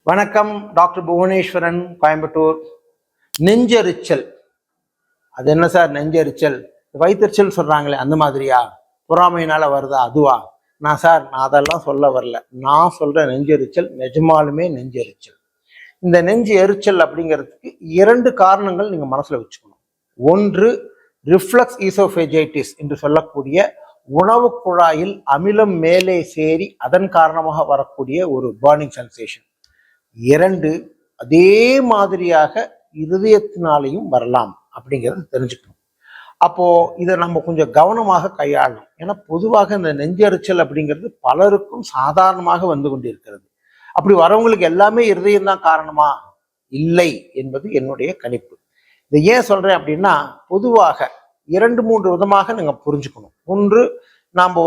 வணக்கம். டாக்டர் புவனேஸ்வரன், கோயம்புத்தூர். நெஞ்செரிச்சல், அது என்ன சார் நெஞ்செரிச்சல்? வயிற்றுச்சல் சொல்றாங்களே, அந்த மாதிரியா? பொறாமையினால வருதா அதுவா? நான் அதெல்லாம் சொல்ல வரல. நான் சொல்ற நெஞ்செரிச்சல் நிஜமாலுமே நெஞ்செரிச்சல். இந்த நெஞ்சு எரிச்சல் அப்படிங்கிறதுக்கு இரண்டு காரணங்கள் நீங்க மனசுல வச்சுக்கணும். ஒன்று, ரிஃப்ளக்ஸ் ஈசோஃபேஜைட்டிஸ் என்று சொல்லக்கூடிய உணவு குழாயில் அமிலம் மேலே சேரி அதன் காரணமாக வரக்கூடிய ஒரு பர்னிங் சென்சேஷன். இரண்டு, அதே மாதிரியாக இருதயத்தினாலையும் வரலாம் அப்படிங்கிறத தெரிஞ்சுக்கணும். அப்போ இதை நம்ம கொஞ்சம் கவனமாக கையாளணும். ஏன்னா பொதுவாக இந்த நெஞ்செரிச்சல் அப்படிங்கிறது பலருக்கும் சாதாரணமாக வந்து கொண்டிருக்கிறது. அப்படி வரவங்களுக்கு எல்லாமே இருதயம் தான் காரணமா? இல்லை என்பது என்னுடைய கணிப்பு. இதை ஏன் சொல்றேன் அப்படின்னா, பொதுவாக 2-3 விதமாக நீங்க புரிஞ்சுக்கணும். ஒன்று, நாம்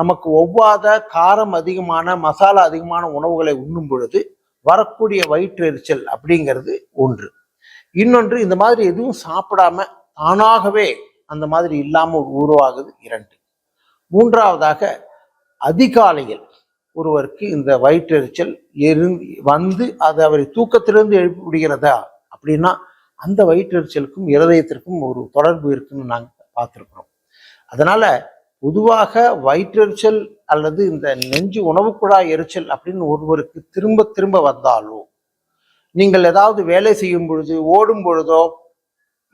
நமக்கு ஒவ்வாத காரம் அதிகமான மசாலா அதிகமான உணவுகளை உண்ணும் பொழுது வரக்கூடிய வயிற்று எரிச்சல் அப்படிங்கிறது ஒன்று. இன்னொன்று, இந்த மாதிரி எதுவும் சாப்பிடாம தானாகவே அந்த மாதிரி இல்லாமல் உருவாகுது இரண்டு. மூன்றாவதாக, அதிகாலையில் ஒருவருக்கு இந்த வயிற்றெரிச்சல் வந்து அது அவரை தூக்கத்திலிருந்து எழுப்பி விடுகிறதா அப்படின்னா, அந்த வயிற்றெரிச்சலுக்கும் இருதயத்திற்கும் ஒரு தொடர்பு இருக்குன்னு நாங்கள் பார்த்துருக்குறோம். அதனால பொதுவாக வயிற்றெரிச்சல் அல்லது இந்த நெஞ்சு உணவு குழாய் எரிச்சல் அப்படின்னு ஒருவருக்கு திரும்ப திரும்ப வந்தாலோ, நீங்கள் ஏதாவது வேலை செய்யும் பொழுது, ஓடும் பொழுதோ,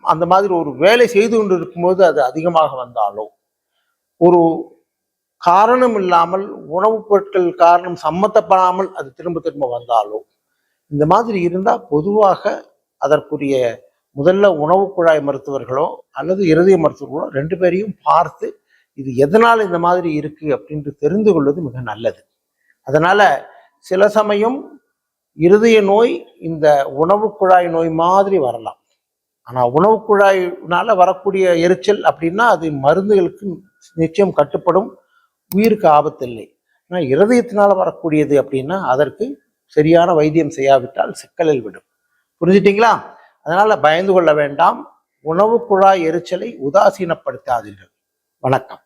அந்த மாதிரி ஒரு வேலை செய்து கொண்டு இருக்கும்போது அது அதிகமாக வந்தாலோ, ஒரு காரணம் இல்லாமல் உணவுப் பொருட்கள் காரணம் சம்மந்தப்படாமல் அது திரும்ப திரும்ப வந்தாலோ, இந்த மாதிரி இருந்தால் பொதுவாக அதற்குரிய முதல்ல உணவு குழாய் மருத்துவர்களோ அல்லது இருதய மருத்துவர்களோ 2 பேரையும் பார்த்து இது எதனால் இந்த மாதிரி இருக்கு அப்படின்ட்டு தெரிந்து கொள்வது மிக நல்லது. அதனால சில சமயம் இருதய நோய் இந்த உணவு குழாய் நோய் மாதிரி வரலாம். ஆனால் உணவு குழாயினால வரக்கூடிய எரிச்சல் அப்படின்னா அது மருந்துகளுக்கு நிச்சயம் கட்டுப்படும், உயிருக்கு ஆபத்தில்லை. ஆனால் இருதயத்தினால வரக்கூடியது அப்படின்னா அதற்கு சரியான வைத்தியம் செய்யாவிட்டால் சிக்கலில் விடும். புரிஞ்சுட்டீங்களா? அதனால பயந்து கொள்ள வேண்டாம். உணவு குழாய் எரிச்சலை உதாசீனப்படுத்தாதீர்கள். வணக்கம்.